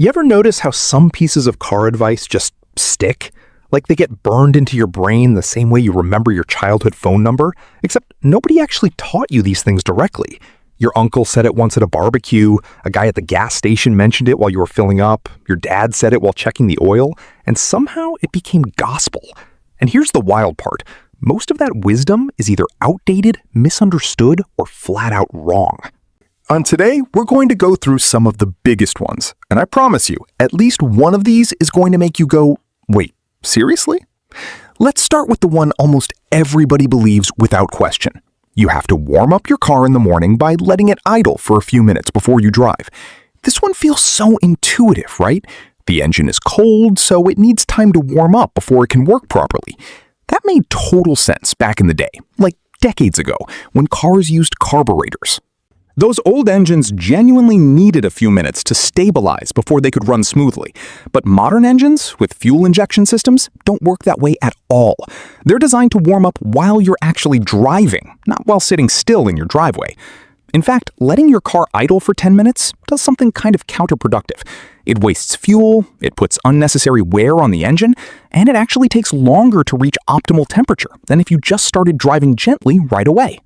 You ever notice how some pieces of car advice just stick? Like they get burned into your brain the same way you remember your childhood phone number, except nobody actually taught you these things directly. Your uncle said it once at a barbecue, a guy at the gas station mentioned it while you were filling up, your dad said it while checking the oil, and somehow it became gospel. And here's the wild part. Most of that wisdom is either outdated, misunderstood, or flat out wrong. On today, we're going to go through some of the biggest ones, and I promise you, at least one of these is going to make you go, wait, seriously? Let's start with the one almost everybody believes without question. You have to warm up your car in the morning by letting it idle for a few minutes before you drive. This one feels so intuitive, right? The engine is cold, so it needs time to warm up before it can work properly. That made total sense back in the day, like decades ago, when cars used carburetors. Those old engines genuinely needed a few minutes to stabilize before they could run smoothly. But modern engines with fuel injection systems don't work that way at all. They're designed to warm up while you're actually driving, not while sitting still in your driveway. In fact, letting your car idle for 10 minutes does something kind of counterproductive. It wastes fuel, it puts unnecessary wear on the engine, and it actually takes longer to reach optimal temperature than if you just started driving gently right away.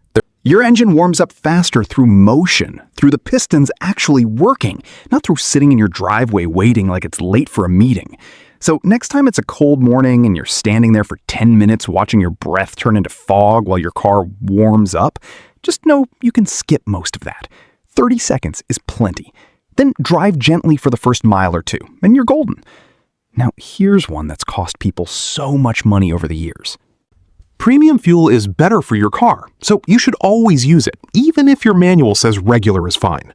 Your engine warms up faster through motion, through the pistons actually working, not through sitting in your driveway waiting like it's late for a meeting. So next time it's a cold morning and you're standing there for 10 minutes watching your breath turn into fog while your car warms up, just know you can skip most of that. 30 seconds is plenty. Then drive gently for the first mile or two, and you're golden. Now here's one that's cost people so much money over the years. Premium fuel is better for your car, so you should always use it, even if your manual says regular is fine.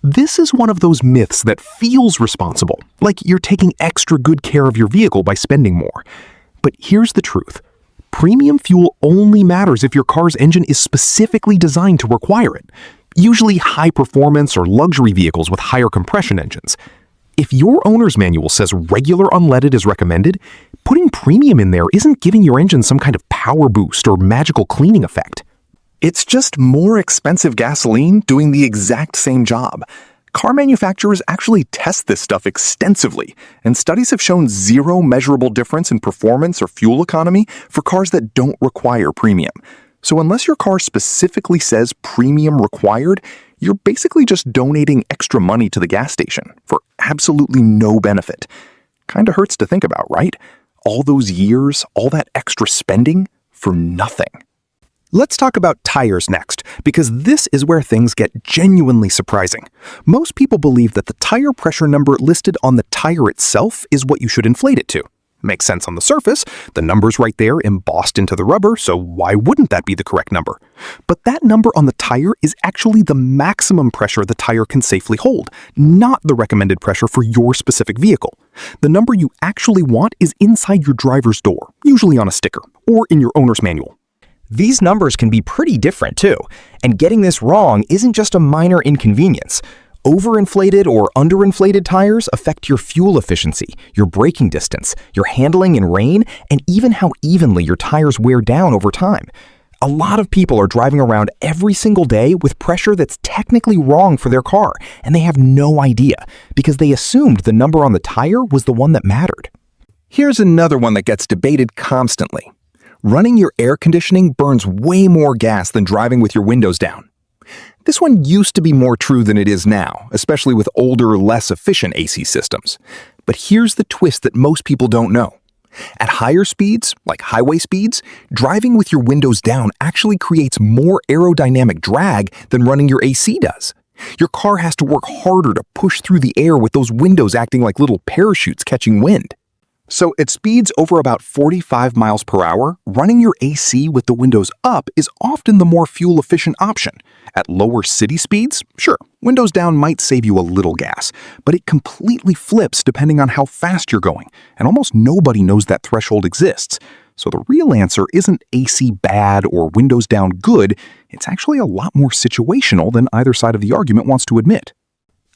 This is one of those myths that feels responsible, like you're taking extra good care of your vehicle by spending more. But here's the truth. Premium fuel only matters if your car's engine is specifically designed to require it, usually high-performance or luxury vehicles with higher compression engines. If your owner's manual says regular unleaded is recommended, putting premium in there isn't giving your engine some kind of power boost or magical cleaning effect. It's just more expensive gasoline doing the exact same job. Car manufacturers actually test this stuff extensively, and studies have shown zero measurable difference in performance or fuel economy for cars that don't require premium. So unless your car specifically says premium required, you're basically just donating extra money to the gas station for absolutely no benefit. Kinda hurts to think about, right? All those years, all that extra spending for nothing. Let's talk about tires next, because this is where things get genuinely surprising. Most people believe that the tire pressure number listed on the tire itself is what you should inflate it to. Makes sense on the surface, the number's right there embossed into the rubber, so why wouldn't that be the correct number? But that number on the tire is actually the maximum pressure the tire can safely hold, not the recommended pressure for your specific vehicle. The number you actually want is inside your driver's door, usually on a sticker, or in your owner's manual. These numbers can be pretty different too, and getting this wrong isn't just a minor inconvenience. Overinflated or underinflated tires affect your fuel efficiency, your braking distance, your handling in rain, and even how evenly your tires wear down over time. A lot of people are driving around every single day with pressure that's technically wrong for their car, and they have no idea because they assumed the number on the tire was the one that mattered. Here's another one that gets debated constantly. Running your air conditioning burns way more gas than driving with your windows down. This one used to be more true than it is now, especially with older, less efficient AC systems. But here's the twist that most people don't know. At higher speeds, like highway speeds, driving with your windows down actually creates more aerodynamic drag than running your AC does. Your car has to work harder to push through the air with those windows acting like little parachutes catching wind. So at speeds over about 45 miles per hour, running your AC with the windows up is often the more fuel-efficient option. At lower city speeds, sure, windows down might save you a little gas, but it completely flips depending on how fast you're going, and almost nobody knows that threshold exists. So the real answer isn't AC bad or windows down good, it's actually a lot more situational than either side of the argument wants to admit.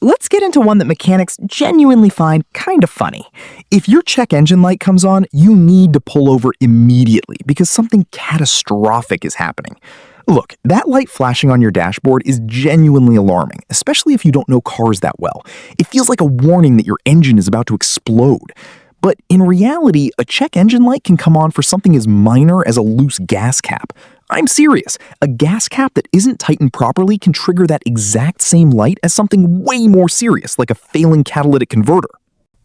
Let's get into one that mechanics genuinely find kind of funny. If your check engine light comes on, you need to pull over immediately because something catastrophic is happening. Look, that light flashing on your dashboard is genuinely alarming, especially if you don't know cars that well. It feels like a warning that your engine is about to explode. But in reality, a check engine light can come on for something as minor as a loose gas cap. I'm serious. A gas cap that isn't tightened properly can trigger that exact same light as something way more serious, like a failing catalytic converter.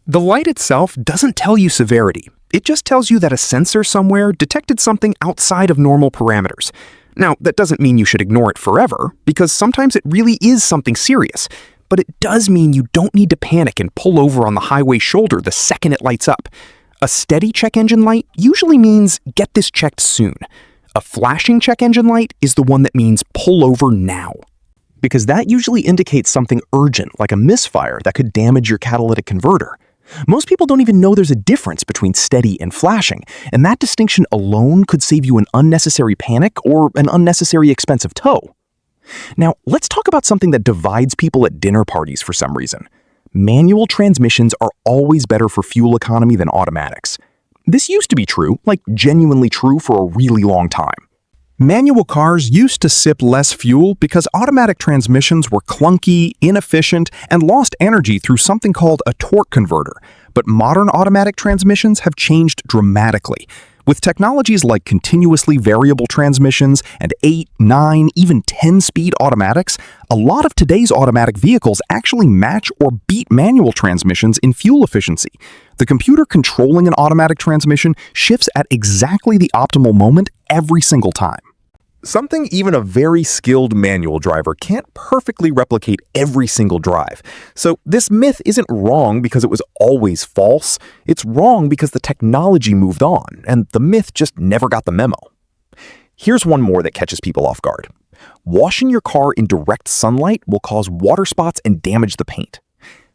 The light itself doesn't tell you severity. It just tells you that a sensor somewhere detected something outside of normal parameters. Now, that doesn't mean you should ignore it forever, because sometimes it really is something serious. But it does mean you don't need to panic and pull over on the highway shoulder the second it lights up. A steady check engine light usually means get this checked soon. A flashing check engine light is the one that means pull over now. Because that usually indicates something urgent, like a misfire that could damage your catalytic converter. Most people don't even know there's a difference between steady and flashing, and that distinction alone could save you an unnecessary panic or an unnecessary expensive tow. Now, let's talk about something that divides people at dinner parties for some reason. Manual transmissions are always better for fuel economy than automatics. This used to be true, like genuinely true for a really long time. Manual cars used to sip less fuel because automatic transmissions were clunky, inefficient, and lost energy through something called a torque converter. But modern automatic transmissions have changed dramatically. With technologies like continuously variable transmissions and 8, 9, even 10-speed automatics, a lot of today's automatic vehicles actually match or beat manual transmissions in fuel efficiency. The computer controlling an automatic transmission shifts at exactly the optimal moment every single time. Something even a very skilled manual driver can't perfectly replicate every single drive. So this myth isn't wrong because it was always false. It's wrong because the technology moved on, and the myth just never got the memo. Here's one more that catches people off guard. Washing your car in direct sunlight will cause water spots and damage the paint.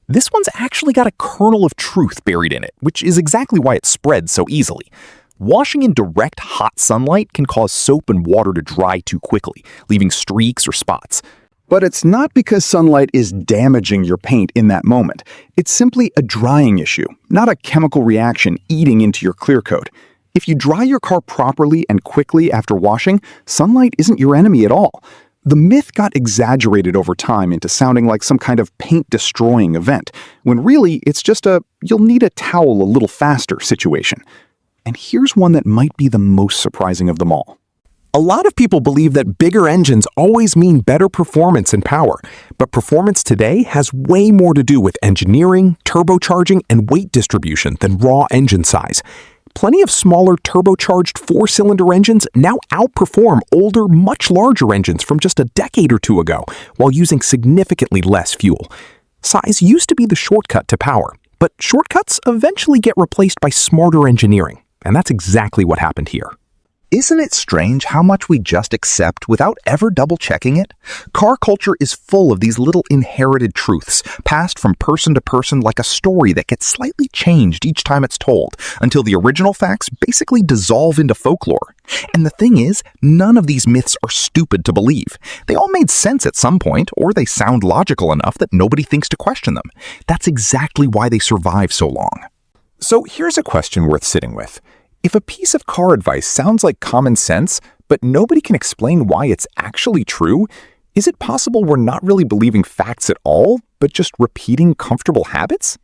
This one's actually got a kernel of truth buried in it, which is exactly why it spreads so easily. Washing in direct hot sunlight can cause soap and water to dry too quickly, leaving streaks or spots. But it's not because sunlight is damaging your paint in that moment. It's simply a drying issue, not a chemical reaction eating into your clear coat. If you dry your car properly and quickly after washing, sunlight isn't your enemy at all. The myth got exaggerated over time into sounding like some kind of paint-destroying event, when really it's just a you'll need a towel a little faster situation. And here's one that might be the most surprising of them all. A lot of people believe that bigger engines always mean better performance and power, but performance today has way more to do with engineering, turbocharging, and weight distribution than raw engine size. Plenty of smaller turbocharged 4-cylinder engines now outperform older, much larger engines from just a decade or two ago, while using significantly less fuel. Size used to be the shortcut to power, but shortcuts eventually get replaced by smarter engineering. And that's exactly what happened here. Isn't it strange how much we just accept without ever double-checking it? Car culture is full of these little inherited truths, passed from person to person like a story that gets slightly changed each time it's told, until the original facts basically dissolve into folklore. And the thing is, none of these myths are stupid to believe. They all made sense at some point, or they sound logical enough that nobody thinks to question them. That's exactly why they survive so long. So here's a question worth sitting with. If a piece of car advice sounds like common sense, but nobody can explain why it's actually true, is it possible we're not really believing facts at all, but just repeating comfortable habits?